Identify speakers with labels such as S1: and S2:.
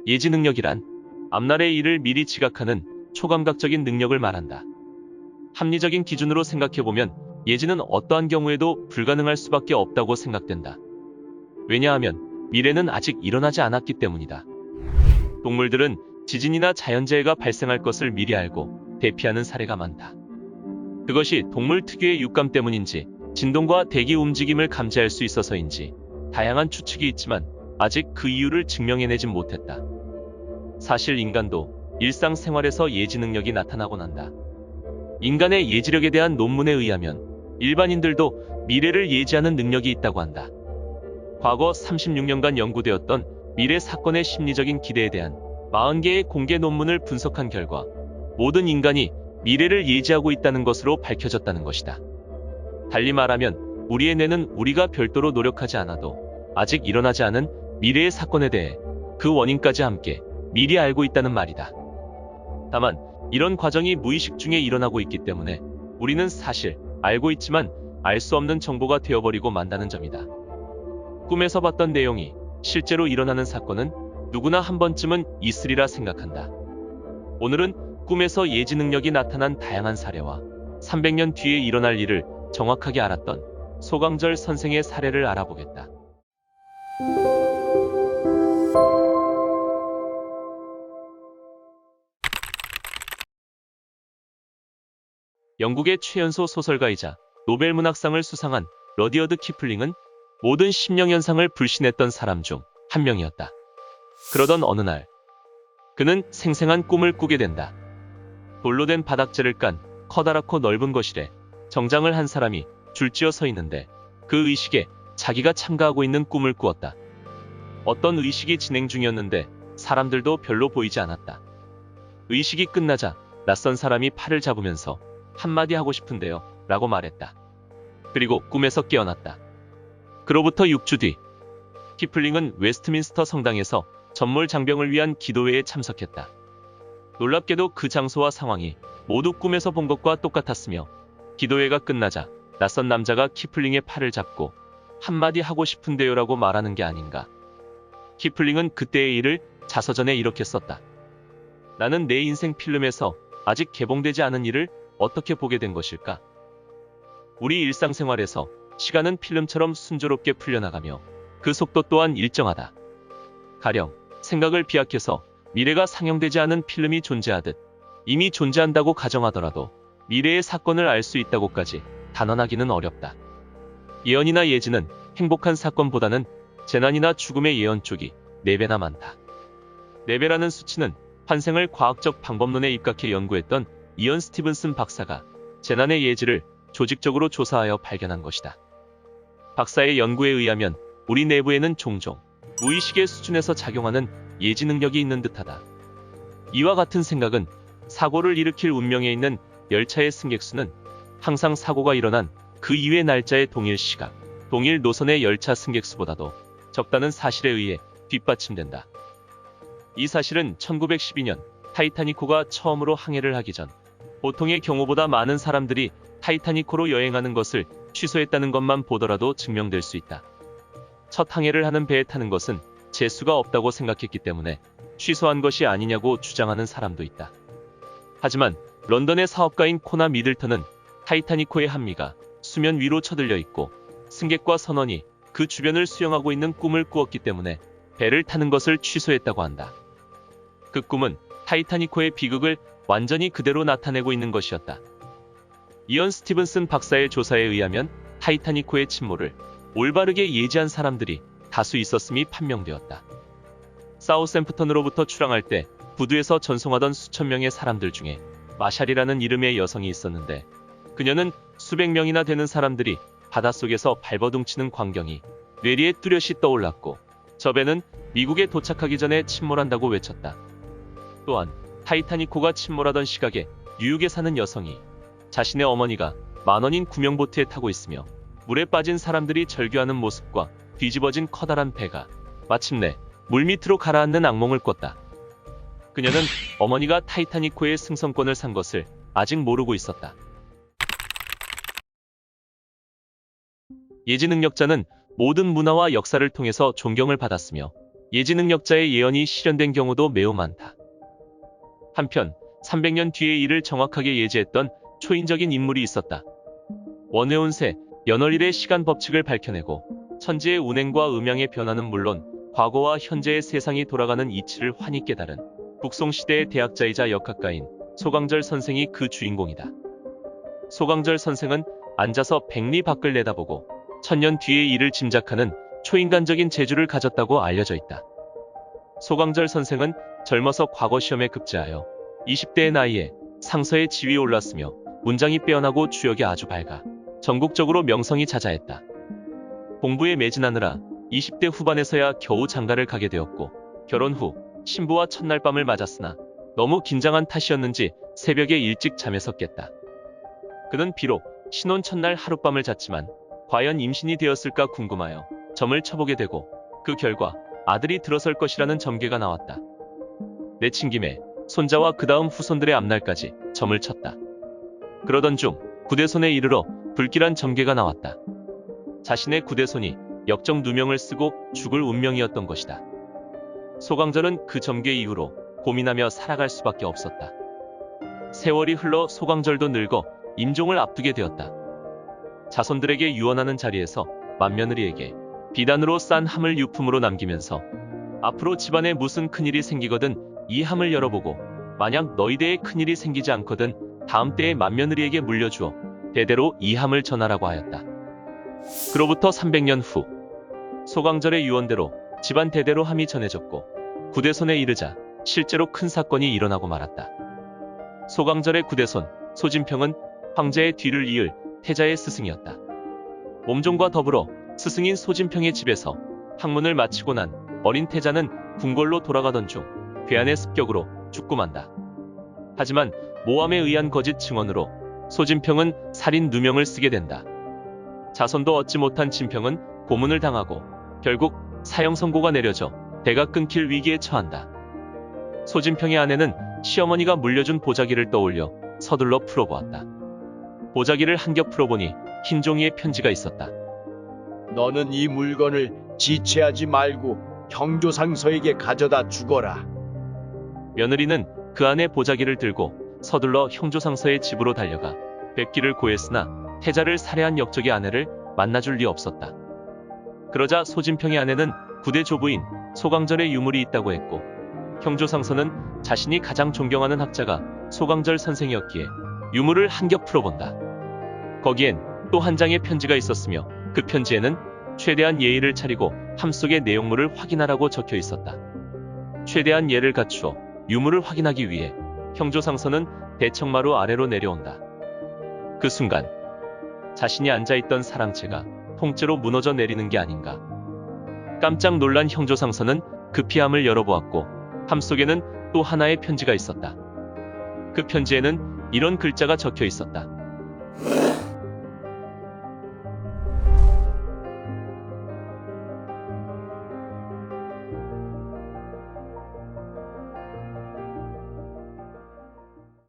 S1: 예지 능력이란 앞날의 일을 미리 지각하는 초감각적인 능력을 말한다. 합리적인 기준으로 생각해보면 예지는 어떠한 경우에도 불가능할 수밖에 없다고 생각된다. 왜냐하면 미래는 아직 일어나지 않았기 때문이다. 동물들은 지진이나 자연재해가 발생할 것을 미리 알고 대피하는 사례가 많다. 그것이 동물 특유의 육감 때문인지 진동과 대기 움직임을 감지할 수 있어서인지 다양한 추측이 있지만 아직 그 이유를 증명해내진 못했다. 사실 인간도 일상생활에서 예지 능력이 나타나곤 한다. 인간의 예지력에 대한 논문에 의하면 일반인들도 미래를 예지하는 능력이 있다고 한다. 과거 36년간 연구되었던 미래 사건의 심리적인 기대에 대한 40개의 공개 논문을 분석한 결과 모든 인간이 미래를 예지하고 있다는 것으로 밝혀졌다는 것이다. 달리 말하면 우리의 뇌는 우리가 별도로 노력하지 않아도 아직 일어나지 않은 미래의 사건에 대해 그 원인까지 함께 미리 알고 있다는 말이다. 다만 이런 과정이 무의식 중에 일어나고 있기 때문에 우리는 사실 알고 있지만 알 수 없는 정보가 되어버리고 만다는 점이다. 꿈에서 봤던 내용이 실제로 일어나는 사건은 누구나 한 번쯤은 있으리라 생각한다. 오늘은 꿈에서 예지 능력이 나타난 다양한 사례와 300년 뒤에 일어날 일을 정확하게 알았던 소강절 선생의 사례를 알아보겠다. 영국의 최연소 소설가이자 노벨문학상을 수상한 러디어드 키플링은 모든 심령현상을 불신했던 사람 중 한 명이었다. 그러던 어느 날 그는 생생한 꿈을 꾸게 된다. 돌로 된 바닥재를 깐 커다랗고 넓은 거실에 정장을 한 사람이 줄지어 서 있는데 그 의식에 자기가 참가하고 있는 꿈을 꾸었다. 어떤 의식이 진행 중이었는데 사람들도 별로 보이지 않았다. 의식이 끝나자 낯선 사람이 팔을 잡으면서 한마디 하고 싶은데요 라고 말했다. 그리고 꿈에서 깨어났다. 그로부터 6주 뒤 키플링은 웨스트민스터 성당에서 전몰 장병을 위한 기도회에 참석했다. 놀랍게도 그 장소와 상황이 모두 꿈에서 본 것과 똑같았으며 기도회가 끝나자 낯선 남자가 키플링의 팔을 잡고 한마디 하고 싶은데요 라고 말하는 게 아닌가. 키플링은 그때의 일을 자서전에 이렇게 썼다. 나는 내 인생 필름에서 아직 개봉되지 않은 일을 어떻게 보게 된 것일까? 우리 일상생활에서 시간은 필름처럼 순조롭게 풀려나가며 그 속도 또한 일정하다. 가령 생각을 비약해서 미래가 상영되지 않은 필름이 존재하듯 이미 존재한다고 가정하더라도 미래의 사건을 알 수 있다고까지 단언하기는 어렵다. 예언이나 예지는 행복한 사건보다는 재난이나 죽음의 예언 쪽이 4배나 많다. 4배라는 수치는 환생을 과학적 방법론에 입각해 연구했던 이언 스티븐슨 박사가 재난의 예지를 조직적으로 조사하여 발견한 것이다. 박사의 연구에 의하면 우리 내부에는 종종 무의식의 수준에서 작용하는 예지 능력이 있는 듯하다. 이와 같은 생각은 사고를 일으킬 운명에 있는 열차의 승객수는 항상 사고가 일어난 그 이후의 날짜의 동일 시각, 동일 노선의 열차 승객수보다도 적다는 사실에 의해 뒷받침된다. 이 사실은 1912년 타이타닉호가 처음으로 항해를 하기 전 보통의 경우보다 많은 사람들이 타이타닉호로 여행하는 것을 취소했다는 것만 보더라도 증명될 수 있다. 첫 항해를 하는 배에 타는 것은 재수가 없다고 생각했기 때문에 취소한 것이 아니냐고 주장하는 사람도 있다. 하지만 런던의 사업가인 코나 미들턴은 타이타닉호의 한미가 수면 위로 쳐들려 있고 승객과 선원이 그 주변을 수영하고 있는 꿈을 꾸었기 때문에 배를 타는 것을 취소했다고 한다. 그 꿈은 타이타닉호의 비극을 완전히 그대로 나타내고 있는 것이었다. 이언 스티븐슨 박사의 조사에 의하면 타이타닉호의 침몰을 올바르게 예지한 사람들이 다수 있었음이 판명되었다. 사우샘프턴으로부터 출항할 때 부두에서 전송하던 수천 명의 사람들 중에 마샬이라는 이름의 여성이 있었는데 그녀는 수백 명이나 되는 사람들이 바닷속에서 발버둥치는 광경이 뇌리에 뚜렷이 떠올랐고 저 배는 미국에 도착하기 전에 침몰한다고 외쳤다. 또한 타이타닉호가 침몰하던 시각에 뉴욕에 사는 여성이 자신의 어머니가 만원인 구명보트에 타고 있으며 물에 빠진 사람들이 절규하는 모습과 뒤집어진 커다란 배가 마침내 물밑으로 가라앉는 악몽을 꿨다. 그녀는 어머니가 타이타닉호의 승선권을 산 것을 아직 모르고 있었다. 예지 능력자는 모든 문화와 역사를 통해서 존경을 받았으며 예지능력자의 예언이 실현된 경우도 매우 많다. 한편 300년 뒤의 일을 정확하게 예지했던 초인적인 인물이 있었다. 원해운세 연월일의 시간 법칙을 밝혀내고 천지의 운행과 음양의 변화는 물론 과거와 현재의 세상이 돌아가는 이치를 환히 깨달은 북송시대의 대학자이자 역학가인 소강절 선생이 그 주인공이다. 소강절 선생은 앉아서 백리 밖을 내다보고 천년 뒤의 일을 짐작하는 초인간적인 재주를 가졌다고 알려져 있다. 소강절 선생은 젊어서 과거 시험에 급제하여 20대의 나이에 상서의 지위에 올랐으며 문장이 빼어나고 주역이 아주 밝아 전국적으로 명성이 자자했다. 공부에 매진하느라 20대 후반에서야 겨우 장가를 가게 되었고 결혼 후 신부와 첫날 밤을 맞았으나 너무 긴장한 탓이었는지 새벽에 일찍 잠에서 깼다. 그는 비록 신혼 첫날 하룻밤을 잤지만 과연 임신이 되었을까 궁금하여 점을 쳐보게 되고 그 결과 아들이 들어설 것이라는 점괘가 나왔다. 내친 김에 손자와 그 다음 후손들의 앞날까지 점을 쳤다. 그러던 중 구대손에 이르러 불길한 점괘가 나왔다. 자신의 구대손이 역적 누명을 쓰고 죽을 운명이었던 것이다. 소강절은 그 점괘 이후로 고민하며 살아갈 수밖에 없었다. 세월이 흘러 소강절도 늙어 임종을 앞두게 되었다. 자손들에게 유언하는 자리에서 맏며느리에게 비단으로 싼 함을 유품으로 남기면서 앞으로 집안에 무슨 큰일이 생기거든 이 함을 열어보고 만약 너희 대에 큰일이 생기지 않거든 다음 때에 맏며느리에게 물려주어 대대로 이 함을 전하라고 하였다. 그로부터 300년 후 소강절의 유언대로 집안 대대로 함이 전해졌고 구대손에 이르자 실제로 큰 사건이 일어나고 말았다. 소강절의 구대손 소진평은 황제의 뒤를 이을 태자의 스승이었다. 몸종과 더불어 스승인 소진평의 집에서 학문을 마치고 난 어린 태자는 궁궐로 돌아가던 중 괴한의 습격으로 죽고 만다. 하지만 모함에 의한 거짓 증언으로 소진평은 살인 누명을 쓰게 된다. 자손도 얻지 못한 진평은 고문을 당하고 결국 사형 선고가 내려져 대가 끊길 위기에 처한다. 소진평의 아내는 시어머니가 물려준 보자기를 떠올려 서둘러 풀어보았다. 보자기를 한 겹 풀어보니 흰 종이에 편지가 있었다.
S2: 너는 이 물건을 지체하지 말고 형조상서에게 가져다 주거라.
S1: 며느리는 그 안에 보자기를 들고 서둘러 형조상서의 집으로 달려가 뵙기를 고했으나 태자를 살해한 역적의 아내를 만나줄 리 없었다. 그러자 소진평의 아내는 구대 조부인 소강절의 유물이 있다고 했고 형조상서는 자신이 가장 존경하는 학자가 소강절 선생이었기에 유물을 한 겹 풀어본다. 거기엔 또 한 장의 편지가 있었으며 그 편지에는 최대한 예의를 차리고 함 속의 내용물을 확인하라고 적혀 있었다. 최대한 예를 갖추어 유물을 확인하기 위해 형조상서는 대청마루 아래로 내려온다. 그 순간 자신이 앉아있던 사랑채가 통째로 무너져 내리는 게 아닌가. 깜짝 놀란 형조상서는 급히 함을 열어보았고 함 속에는 또 하나의 편지가 있었다. 그 편지에는 이런 글자가 적혀 있었다.